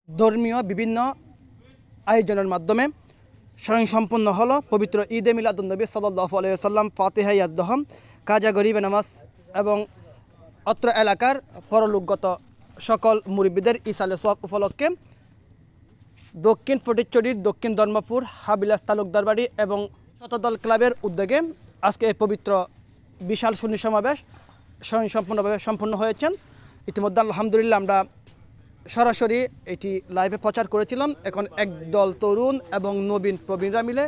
ধর্মীয় বিভিন্ন আয়োজনের মাধ্যমে স্বয়ংসম্পন্ন হলো পবিত্র ঈদে মিলাদুন্নবী সাল্লাল্লাহু আলাইহি ওয়াসাল্লাম, ফাতিহা ইয়াজদহম, কাজা গরিবে নামাজ এবং অত্র এলাকার পরলোকগত সকল মুরিব্বিদের ইসালে সোয়াব উপলক্ষে দক্ষিণ ফটিকছড়ির দক্ষিণ ধর্মপুর হাবিলাস তালুকদার বাড়ি এবং শতদল ক্লাবের উদ্যোগে আজকে এই পবিত্র বিশাল সুন্নি সমাবেশ স্বয়ংসম্পূর্ণভাবে সম্পন্ন হয়েছেন। ইতিমধ্যে আলহামদুলিল্লাহ আমরা সরাসরি এটি লাইভে প্রচার করেছিলাম। এখন একদল তরুণ এবং নবীন প্রবীণরা মিলে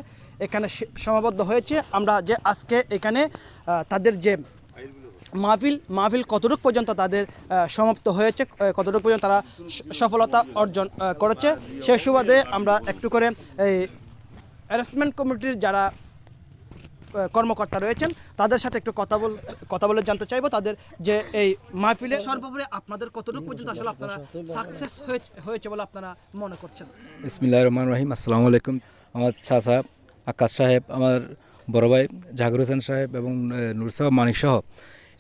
এখানে সমাবদ্ধ হয়েছে। আমরা যে আজকে এখানে তাদের যে মাহফিল কতটুকু পর্যন্ত তাদের সমাপ্ত হয়েছে, কতটুকু পর্যন্ত তারা সফলতা অর্জন করেছে, সে সুবাদে আমরা একটু করে এই অ্যারেঞ্জমেন্ট কমিটির যারা কর্মকর্তা রয়েছেন তাদের সাথে একটু কথা বলে জানতে চাইবো তাদের যে এই মাহফিলে সর্বোপরি আপনাদের কতটুকু পর্যন্ত আসলে আপনারা সাকসেস হয়েছে বলে আপনারা মনে করছেন। বিসমিল্লাহির রহমানির রহিম। আসসালামু আলাইকুম। আমার চাচা আকাশ সাহেব, আমার বড় ভাই জাকির হোসেন সাহেব এবং নূর সাহেব মানিক সহ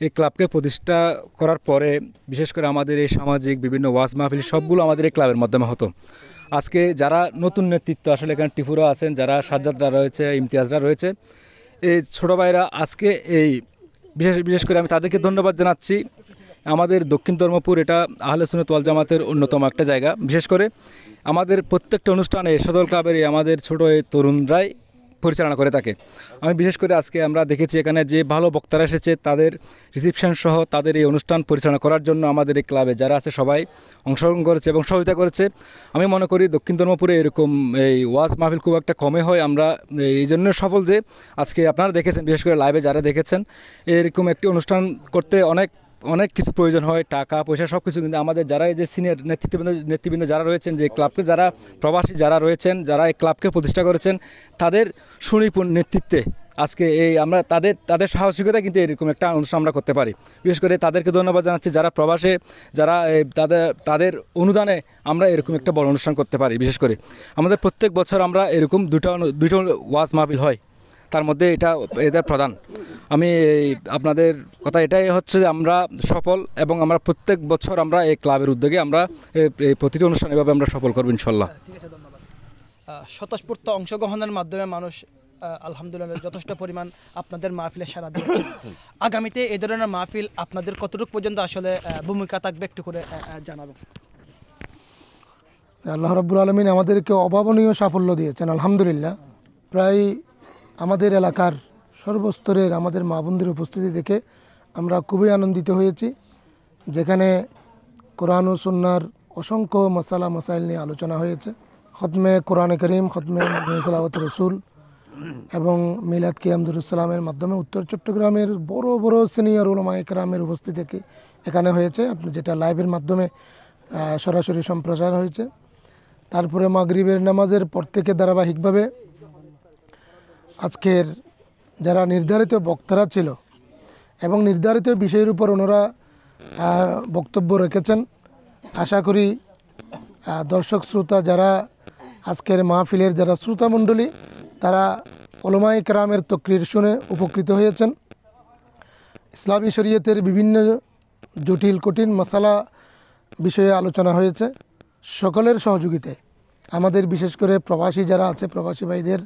এই ক্লাবকে প্রতিষ্ঠা করার পরে বিশেষ করে আমাদের এই সামাজিক বিভিন্ন ওয়াজ মাহফিল সবগুলো আমাদের এই ক্লাবের মাধ্যমে হতো। আজকে যারা নতুন নেতৃত্ব আসলে এখানে টিপুরা আছেন, যারা সাজ্জাদরা রয়েছে, ইমতিয়াজরা রয়েছে, এই ছোটো ভাইরা আজকে এই বিশেষ করে আমি তাদেরকে ধন্যবাদ জানাচ্ছি। আমাদের দক্ষিণ ধর্মপুর এটা আহলে সুন্নাত ওয়াল জামাতের অন্যতম একটা জায়গা। বিশেষ করে আমাদের প্রত্যেকটা অনুষ্ঠানে সদল ক্লাবের আমাদের ছোটো তরুণরাই পরিচালনা করে থাকে। আমি বিশেষ করে আজকে আমরা দেখেছি এখানে যে ভালো বক্তারা এসেছে তাদের রিসিপশন সহ তাদের এই অনুষ্ঠান পরিচালনা করার জন্য আমাদের এই ক্লাবে যারা আছে সবাই অংশগ্রহণ করেছে এবং সহযোগিতা করেছে। আমি মনে করি দক্ষিণ ধর্মপুরে এরকম এই ওয়াজ মাহফিল খুব একটা কমে হয়। আমরা এই জন্য সফল যে আজকে আপনারা দেখেছেন, বিশেষ করে লাইভে যারা দেখেছেন, এরকম একটি অনুষ্ঠান করতে অনেক কিছু প্রয়োজন হয়, টাকা পয়সা সব কিছু। কিন্তু আমাদের যারা এই যে সিনিয়র নেতৃবৃন্দ যারা রয়েছেন, যে ক্লাবকে যারা প্রবাসী যারা রয়েছেন, যারা এই ক্লাবকে প্রতিষ্ঠা করেছেন, তাদের সুনিপুণ নেতৃত্বে আজকে এই আমরা তাদের সাহসিকতা কিন্তু এরকম একটা অনুষ্ঠান আমরা করতে পারি। বিশেষ করে তাদেরকে ধন্যবাদ জানাচ্ছি যারা প্রবাসে, যারা তাদের অনুদানে আমরা এরকম একটা বড় অনুষ্ঠান করতে পারি। বিশেষ করে আমাদের প্রত্যেক বছর আমরা এরকম দুটো ওয়াজ মাহফিল হয়, তার মধ্যে এটা প্রধান। আমি আপনাদের কথা এটাই হচ্ছে যে আমরা সফল এবং আমরা প্রত্যেক বছর আমরা এই ক্লাবের উদ্যোগে আমরা এই প্রতিটি অনুষ্ঠান এভাবে আমরা সফল করব ইনশাল্লাহ। ঠিক আছে, ধন্যবাদ। স্বতঃস্ফূর্ত অংশগ্রহণের মাধ্যমে মানুষ আলহামদুলিল্লাহ যথেষ্ট পরিমাণ আপনাদের মাহফিলে সাড়া দিয়েছে। আগামীতে এই ধরনের মাহফিল আপনাদের কতটুকু পর্যন্ত আসলে ভূমিকা থাকবে একটু করে জানাবেন। আল্লাহ রাব্বুল আলামিন আমাদেরকে অভাবনীয় সাফল্য দিয়েছেন আলহামদুলিল্লাহ। প্রায় আমাদের এলাকার সর্বস্তরের আমাদের মা বোনদের উপস্থিতি দেখে আমরা খুবই আনন্দিত হয়েছি, যেখানে কোরআন ও সুন্নাহর অসংখ্য মাসাইল নিয়ে আলোচনা হয়েছে। খতমে কোরআনে করিম, খতমে সালাওয়াত রসুল এবং মিলাদ কিয়াম দুরুসসালামের মাধ্যমে উত্তর চট্টগ্রামের বড় বড় সিনিয়র উলামায়ে কেরামের উপস্থিতি এখানে হয়েছে, যেটা লাইভের মাধ্যমে সরাসরি সম্প্রচার হয়েছে। তারপরে মাগরিবের নামাজের পর থেকে ধারাবাহিকভাবে আজকের যারা নির্ধারিত বক্তারা ছিল এবং নির্ধারিত বিষয়ের উপর ওনারা বক্তব্য রেখেছেন, আশা করি দর্শক শ্রোতা যারা আজকের মাহফিলের যারা শ্রোতামণ্ডলী তারা উলামায়ে কেরামের তাকরীর শুনে উপকৃত হয়েছেন। ইসলামী শরীয়তের বিভিন্ন জটিল কঠিন মাসালা বিষয়ে আলোচনা হয়েছে। সকলের সহযোগিতায় আমাদের বিশেষ করে প্রবাসী যারা আছে, প্রবাসী ভাইদের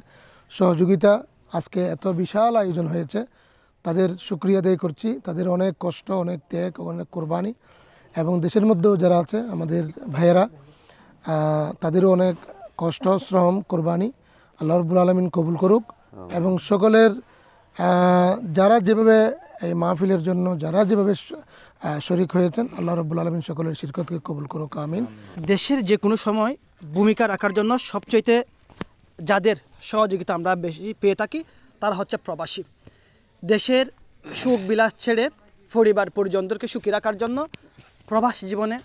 সহযোগিতা আজকে এত বিশাল আয়োজন হয়েছে, তাদের শুকরিয়া আদায় করছি। তাদের অনেক কষ্ট, অনেক ত্যাগ, অনেক কোরবানি এবং দেশের মধ্যেও যারা আছে আমাদের ভাইয়েরা, তাদেরও অনেক কষ্ট, শ্রম, কোরবানি আল্লাহ রাব্বুল আলামিন কবুল করুক। এবং সকলের যারা যেভাবে এই মাহফিলের জন্য যারা যেভাবে শরিক হয়েছেন, আল্লাহ রাব্বুল আলামিন সকলের শিরকতকে কবুল করুক, আমিন। দেশের যে কোনো সময় ভূমিকা রাখার জন্য সবচাইতে যাদের সহযোগিতা আমরা বেশি পেয়ে থাকি তারা হচ্ছে প্রবাসী। দেশের সুখ বিলাস ছেড়ে পরিবার পরিজনদেরকে সুখী রাখার জন্য প্রবাসী জীবনে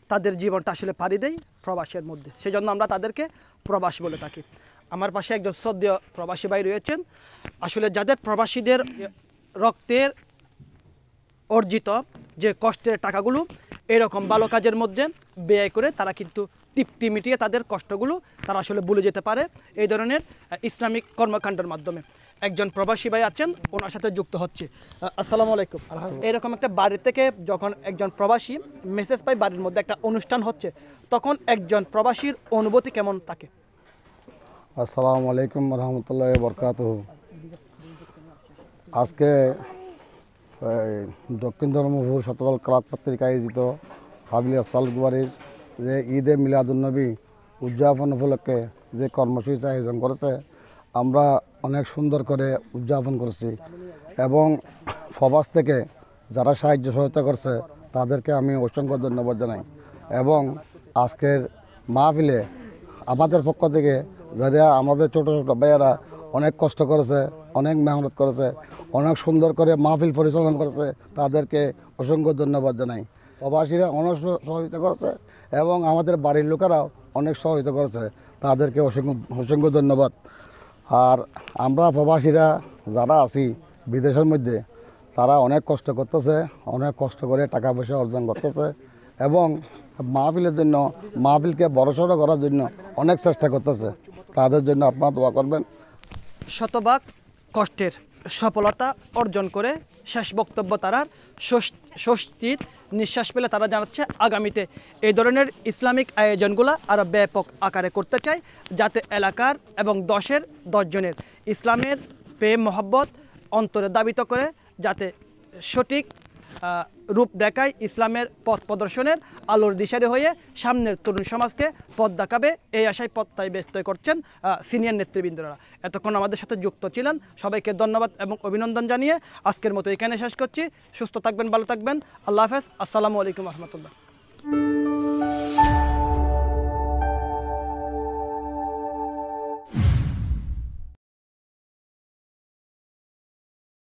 তাদের জীবনটা আসলে পাড়ি দেয় প্রবাসের মধ্যে, সেজন্য আমরা তাদেরকে প্রবাসী বলে থাকি। আমার পাশে একজন শ্রদ্ধেয় প্রবাসী ভাই রয়েছেন। আসলে যাদের প্রবাসীদের রক্তের অর্জিত যে কষ্টের টাকাগুলো এরকম ভালো কাজের মধ্যে ব্যয় করে তারা কিন্তু তৃপ্তি মিটিয়ে তাদের কষ্টগুলো তারা আসলে ভুলে যেতে পারে এই ধরনের ইসলামিক কর্মকাণ্ডের মাধ্যমে। একজন প্রবাসী ভাই আছেন, ওনার সাথে যুক্ত হচ্ছে। আসসালামু আলাইকুম। এরকম একটা বাড়ি থেকে যখন একজন প্রবাসী মেসেজ পায় বাড়ির মধ্যে একটা অনুষ্ঠান হচ্ছে, তখন একজন প্রবাসীর অনুভূতি কেমন থাকে? আসসালামু আলাইকুম রহমতুল্লাহ বরকাত। আজকে দক্ষিণ ধর্মপুর শতবল ক্লাব পত্রিকা আয়োজিত হাবিলিয়া তালুকবাড়ির যে ঈদে মিলাদুন্নবী উদযাপন উপলক্ষে যে কর্মসূচি আয়োজন করেছে, আমরা অনেক সুন্দর করে উদযাপন করছি এবং প্রবাস থেকে যারা সাহায্য সহায়তা করছে তাদেরকে আমি অসংখ্য ধন্যবাদ জানাই। এবং আজকের মাহফিলে আমাদের পক্ষ থেকে যারা আমাদের ছোটো ছোটো ভাইয়েরা অনেক কষ্ট করেছে, অনেক মেহনত করেছে, অনেক সুন্দর করে মাহফিল পরিচালনা করেছে, তাদেরকে অসংখ্য ধন্যবাদ জানাই। প্রবাসীরা অনেক সহযোগিতা করেছে এবং আমাদের বাড়ির লোকেরাও অনেক সহযোগিতা করেছে, তাদেরকে অসংখ্য অসংখ্য ধন্যবাদ। আর আমরা প্রবাসীরা যারা আছি বিদেশের মধ্যে, তারা অনেক কষ্ট করতেছে, অনেক কষ্ট করে টাকা পয়সা অর্জন করতেছে এবং মাহফিলের জন্য, মাহফিলকে বড়সড় করার জন্য অনেক চেষ্টা করতেছে। তাদের জন্য আপনারা দোয়া করবেন। শতভাগ কষ্টের সফলতা অর্জন করে শেষ বক্তব্য তারা স্বস্তির নিঃশ্বাস পেলে তারা জানাচ্ছে আগামীতে এই ধরনের ইসলামিক আয়োজনগুলো আরও ব্যাপক আকারে করতে চায়, যাতে এলাকার এবং 10 জনের ইসলামের প্রেম মহব্বত অন্তরে দাবিত করে, যাতে সঠিক রূপ দেখায় ইসলামের পথ প্রদর্শনের আলোর দিশারি হয়ে সামনের তরুণ সমাজকে পথ দেখাবে, এই আশায় পথটাই ব্যস্ত করছেন সিনিয়র নেতৃবৃন্দরা। এতক্ষণ আমাদের সাথে যুক্ত ছিলেন, সবাইকে ধন্যবাদ এবং অভিনন্দন জানিয়ে আজকের মতো এখানে শেষ করছি। সুস্থ থাকবেন, ভালো থাকবেন, আল্লাহ হাফেজ, আসসালামু আলাইকুম রহমতুল্লাহ।